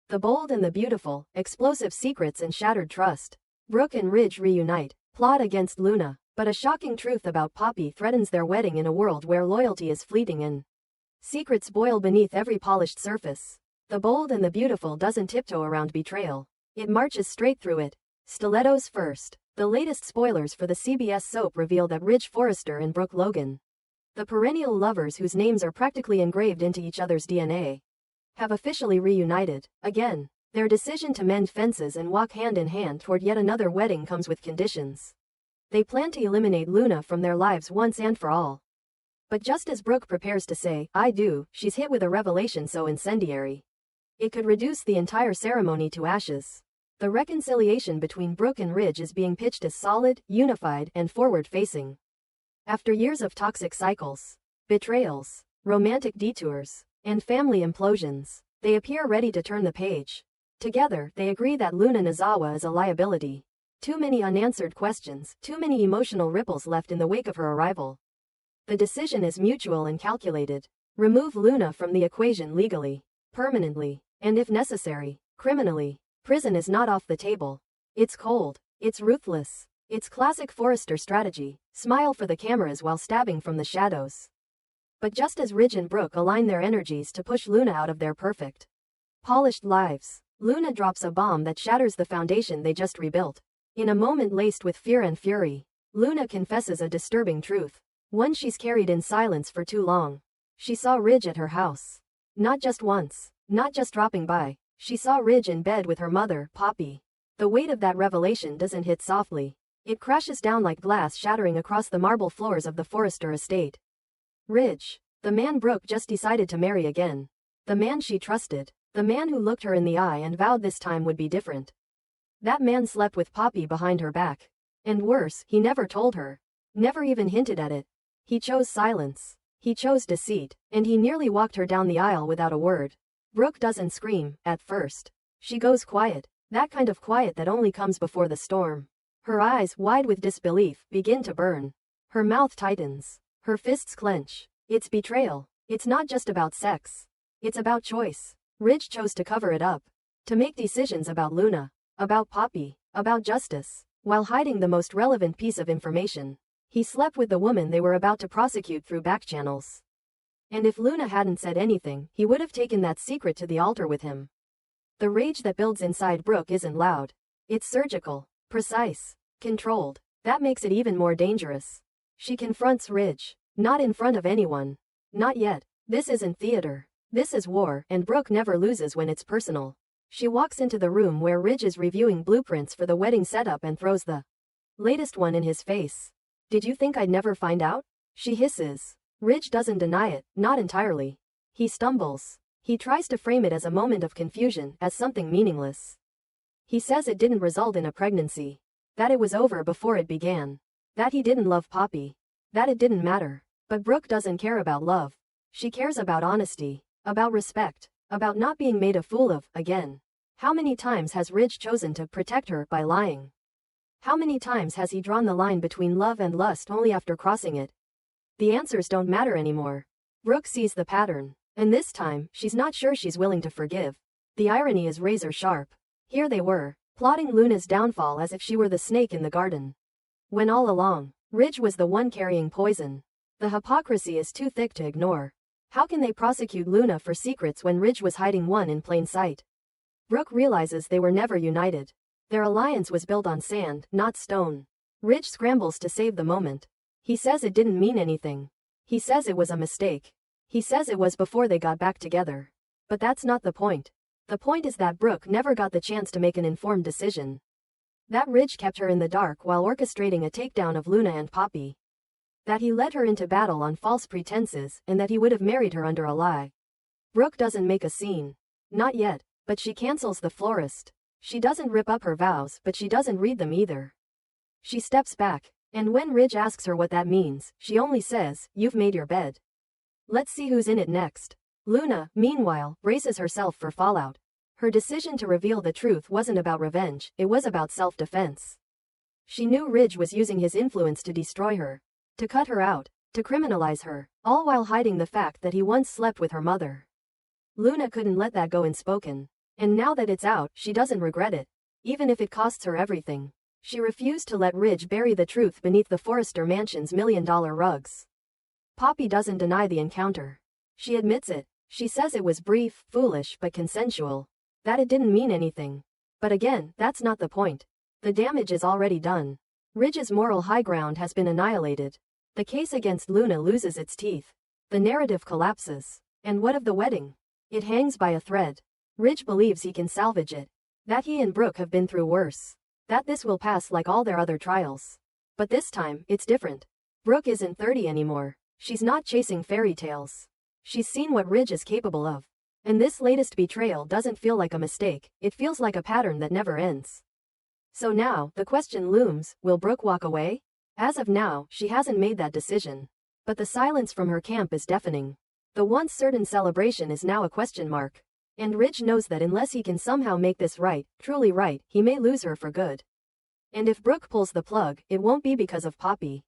The bold and the beautiful, explosive secrets and shattered trust. Brooke and Ridge reunite, plot against Luna, but a shocking truth about Poppy threatens their wedding in a world where loyalty is fleeting and secrets boil beneath every polished surface. The bold and the beautiful doesn't tiptoe around betrayal. It marches straight through it. Stilettos first. The latest spoilers for the CBS soap reveal that Ridge Forrester and Brooke Logan, the perennial lovers whose names are practically engraved into each other's DNA, have officially reunited. Again, their decision to mend fences and walk hand in hand toward yet another wedding comes with conditions. They plan to eliminate Luna from their lives once and for all. But just as Brooke prepares to say, "I do," she's hit with a revelation so incendiary it could reduce the entire ceremony to ashes. The reconciliation between Brooke and Ridge is being pitched as solid, unified, and forward-facing. After years of toxic cycles, betrayals, romantic detours, and family implosions, they appear ready to turn the page. Together, they agree that Luna Nozawa is a liability. Too many unanswered questions, too many emotional ripples left in the wake of her arrival. The decision is mutual and calculated. Remove Luna from the equation legally, permanently, and if necessary, criminally. Prison is not off the table. It's cold. It's ruthless. It's classic Forrester strategy. Smile for the cameras while stabbing from the shadows. But just as Ridge and Brooke align their energies to push Luna out of their perfect, polished lives, Luna drops a bomb that shatters the foundation they just rebuilt. In a moment laced with fear and fury, Luna confesses a disturbing truth. One she's carried in silence for too long. She saw Ridge at her house. Not just once. Not just dropping by. She saw Ridge in bed with her mother, Poppy. The weight of that revelation doesn't hit softly. It crashes down like glass shattering across the marble floors of the Forrester estate. Ridge. The man Brooke just decided to marry again. The man she trusted. The man who looked her in the eye and vowed this time would be different. That man slept with Poppy behind her back. And worse, he never told her. Never even hinted at it. He chose silence. He chose deceit. And he nearly walked her down the aisle without a word. Brooke doesn't scream, at first. She goes quiet. That kind of quiet that only comes before the storm. Her eyes, wide with disbelief, begin to burn. Her mouth tightens. Her fists clench. It's betrayal. It's not just about sex. It's about choice. Ridge chose to cover it up. To make decisions about Luna. About Poppy. About justice. While hiding the most relevant piece of information. He slept with the woman they were about to prosecute through back channels. And if Luna hadn't said anything, he would have taken that secret to the altar with him. The rage that builds inside Brooke isn't loud. It's surgical, precise, controlled. That makes it even more dangerous. She confronts Ridge. Not in front of anyone. Not yet. This isn't theater. This is war, and Brooke never loses when it's personal. She walks into the room where Ridge is reviewing blueprints for the wedding setup and throws the latest one in his face. "Did you think I'd never find out?" she hisses. Ridge doesn't deny it, not entirely. He stumbles. He tries to frame it as a moment of confusion, as something meaningless. He says it didn't result in a pregnancy. That it was over before it began. That he didn't love Poppy. That it didn't matter. But Brooke doesn't care about love. She cares about honesty. About respect. About not being made a fool of, again. How many times has Ridge chosen to protect her by lying? How many times has he drawn the line between love and lust only after crossing it? The answers don't matter anymore. Brooke sees the pattern. And this time, she's not sure she's willing to forgive. The irony is razor sharp. Here they were, plotting Luna's downfall as if she were the snake in the garden. When all along, Ridge was the one carrying poison. The hypocrisy is too thick to ignore. How can they prosecute Luna for secrets when Ridge was hiding one in plain sight? Brooke realizes they were never united. Their alliance was built on sand, not stone. Ridge scrambles to save the moment. He says it didn't mean anything. He says it was a mistake. He says it was before they got back together. But that's not the point. The point is that Brooke never got the chance to make an informed decision. That Ridge kept her in the dark while orchestrating a takedown of Luna and Poppy. That he led her into battle on false pretenses, and that he would have married her under a lie. Brooke doesn't make a scene. Not yet, but she cancels the florist. She doesn't rip up her vows, but she doesn't read them either. She steps back. And when Ridge asks her what that means, she only says, "You've made your bed. Let's see who's in it next." Luna, meanwhile, braces herself for fallout. Her decision to reveal the truth wasn't about revenge, it was about self-defense. She knew Ridge was using his influence to destroy her. To cut her out. To criminalize her. All while hiding the fact that he once slept with her mother. Luna couldn't let that go unspoken. And now that it's out, she doesn't regret it. Even if it costs her everything. She refused to let Ridge bury the truth beneath the Forrester mansion's million-dollar rugs. Poppy doesn't deny the encounter. She admits it. She says it was brief, foolish, but consensual. That it didn't mean anything. But again, that's not the point. The damage is already done. Ridge's moral high ground has been annihilated. The case against Luna loses its teeth. The narrative collapses. And what of the wedding? It hangs by a thread. Ridge believes he can salvage it. That he and Brooke have been through worse. That this will pass like all their other trials. But this time, it's different. Brooke isn't 30 anymore. She's not chasing fairy tales. She's seen what Ridge is capable of. And this latest betrayal doesn't feel like a mistake, it feels like a pattern that never ends. So now, the question looms, will Brooke walk away? As of now, she hasn't made that decision. But the silence from her camp is deafening. The once certain celebration is now a question mark. And Ridge knows that unless he can somehow make this right, truly right, he may lose her for good. And if Brooke pulls the plug, it won't be because of Poppy.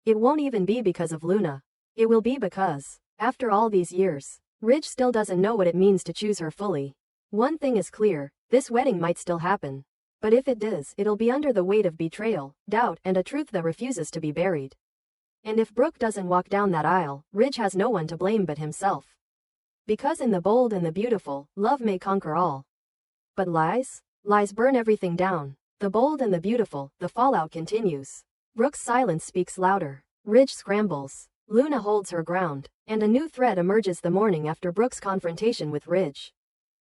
It won't even be because of Luna. It will be because, after all these years, Ridge still doesn't know what it means to choose her fully. One thing is clear, this wedding might still happen. But if it does, it'll be under the weight of betrayal, doubt, and a truth that refuses to be buried. And if Brooke doesn't walk down that aisle, Ridge has no one to blame but himself. Because in the bold and the beautiful, love may conquer all. But lies? Lies burn everything down. The bold and the beautiful, the fallout continues. Brooke's silence speaks louder. Ridge scrambles. Luna holds her ground. And a new threat emerges the morning after Brooke's confrontation with Ridge.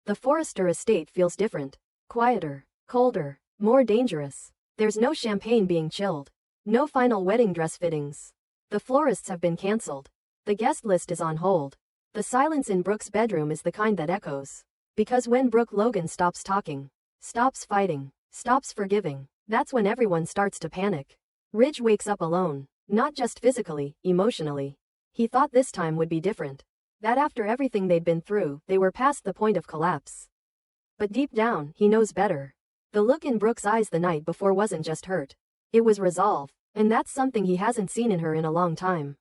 The Forrester estate feels different. Quieter. Colder. More dangerous. There's no champagne being chilled. No final wedding dress fittings. The florists have been cancelled. The guest list is on hold. The silence in Brooke's bedroom is the kind that echoes. Because when Brooke Logan stops talking, stops fighting, stops forgiving, that's when everyone starts to panic. Ridge wakes up alone. Not just physically, emotionally. He thought this time would be different. That after everything they'd been through, they were past the point of collapse. But deep down, he knows better. The look in Brooke's eyes the night before wasn't just hurt. It was resolve. And that's something he hasn't seen in her in a long time.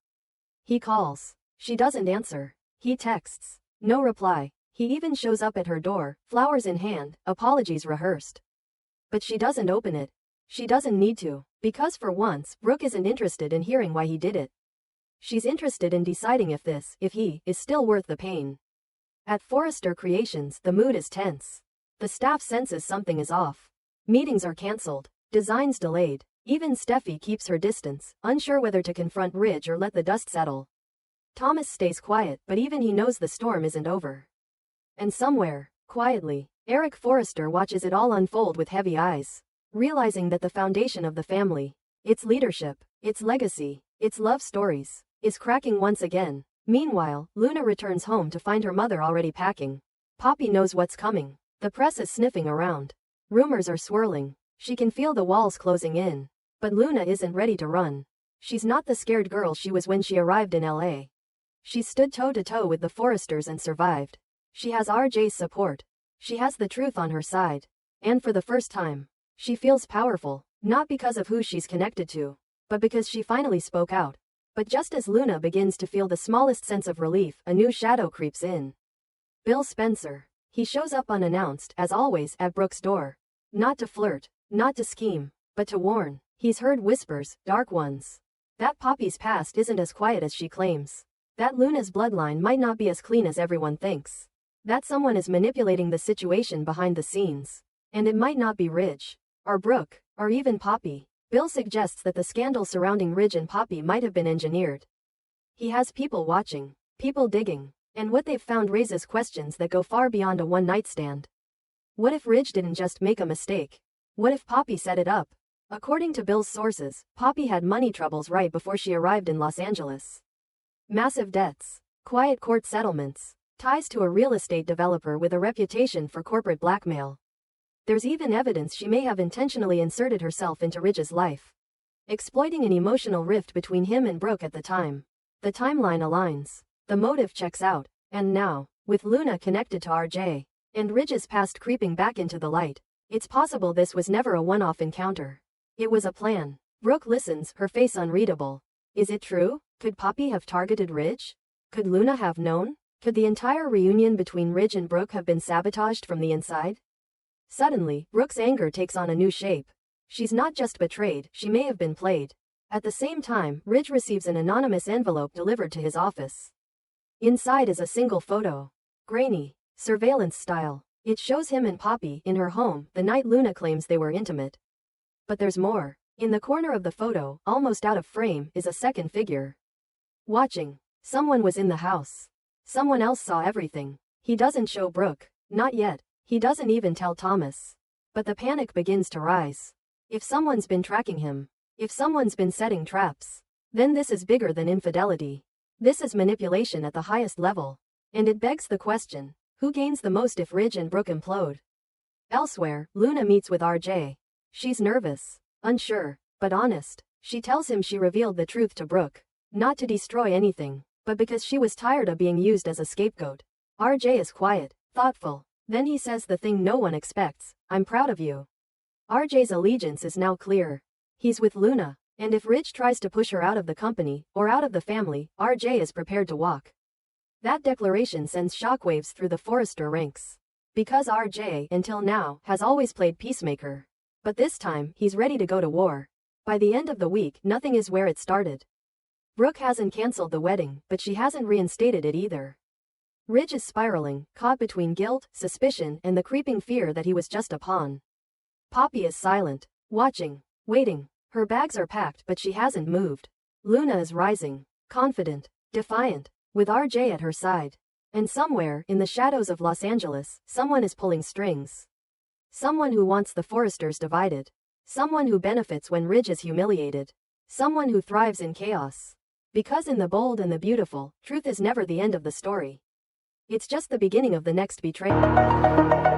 He calls. She doesn't answer. He texts. No reply. He even shows up at her door, flowers in hand, apologies rehearsed. But she doesn't open it. She doesn't need to, because for once, Brooke isn't interested in hearing why he did it. She's interested in deciding if he, is still worth the pain. At Forrester Creations, the mood is tense. The staff senses something is off. Meetings are cancelled. Designs delayed. Even Steffi keeps her distance, unsure whether to confront Ridge or let the dust settle. Thomas stays quiet, but even he knows the storm isn't over. And somewhere, quietly, Eric Forrester watches it all unfold with heavy eyes, realizing that the foundation of the family, its leadership, its legacy, its love stories, is cracking once again. Meanwhile, Luna returns home to find her mother already packing. Poppy knows what's coming. The press is sniffing around. Rumors are swirling. She can feel the walls closing in. But Luna isn't ready to run. She's not the scared girl she was when she arrived in LA. She stood toe-to-toe with the Forresters and survived. She has RJ's support. She has the truth on her side. And for the first time, she feels powerful, not because of who she's connected to, but because she finally spoke out. But just as Luna begins to feel the smallest sense of relief, a new shadow creeps in. Bill Spencer. He shows up unannounced, as always, at Brooke's door. Not to flirt, not to scheme, but to warn. He's heard whispers, dark ones. That Poppy's past isn't as quiet as she claims. That Luna's bloodline might not be as clean as everyone thinks. That someone is manipulating the situation behind the scenes. And it might not be Ridge, or Brooke, or even Poppy. Bill suggests that the scandal surrounding Ridge and Poppy might have been engineered. He has people watching, people digging, and what they've found raises questions that go far beyond a one-night stand. What if Ridge didn't just make a mistake? What if Poppy set it up? According to Bill's sources, Poppy had money troubles right before she arrived in Los Angeles. Massive debts, quiet court settlements, ties to a real estate developer with a reputation for corporate blackmail. There's even evidence she may have intentionally inserted herself into Ridge's life, exploiting an emotional rift between him and Brooke at the time. The timeline aligns. The motive checks out. And now, with Luna connected to RJ, and Ridge's past creeping back into the light, it's possible this was never a one-off encounter. It was a plan. Brooke listens, her face unreadable. Is it true? Could Poppy have targeted Ridge? Could Luna have known? Could the entire reunion between Ridge and Brooke have been sabotaged from the inside? Suddenly, Brooke's anger takes on a new shape. She's not just betrayed, she may have been played. At the same time, Ridge receives an anonymous envelope delivered to his office. Inside is a single photo. Grainy, surveillance style. It shows him and Poppy in her home the night Luna claims they were intimate. But there's more. In the corner of the photo, almost out of frame, is a second figure. Watching. Someone was in the house. Someone else saw everything. He doesn't show Brooke. Not yet. He doesn't even tell Thomas. But the panic begins to rise. If someone's been tracking him, if someone's been setting traps, then this is bigger than infidelity. This is manipulation at the highest level. And it begs the question, who gains the most if Ridge and Brooke implode? Elsewhere, Luna meets with RJ. She's nervous, unsure, but honest. She tells him she revealed the truth to Brooke, not to destroy anything, but because she was tired of being used as a scapegoat. RJ is quiet, thoughtful. Then he says the thing no one expects, "I'm proud of you." RJ's allegiance is now clear. He's with Luna, and if Ridge tries to push her out of the company, or out of the family, RJ is prepared to walk. That declaration sends shockwaves through the Forrester ranks. Because RJ, until now, has always played peacemaker. But this time, he's ready to go to war. By the end of the week, nothing is where it started. Brooke hasn't cancelled the wedding, but she hasn't reinstated it either. Ridge is spiraling, caught between guilt, suspicion, and the creeping fear that he was just a pawn. Poppy is silent, watching, waiting. Her bags are packed but she hasn't moved. Luna is rising, confident, defiant, with RJ at her side. And somewhere, in the shadows of Los Angeles, someone is pulling strings. Someone who wants the Forresters divided. Someone who benefits when Ridge is humiliated. Someone who thrives in chaos. Because in the bold and the beautiful, truth is never the end of the story. It's just the beginning of the next betrayal.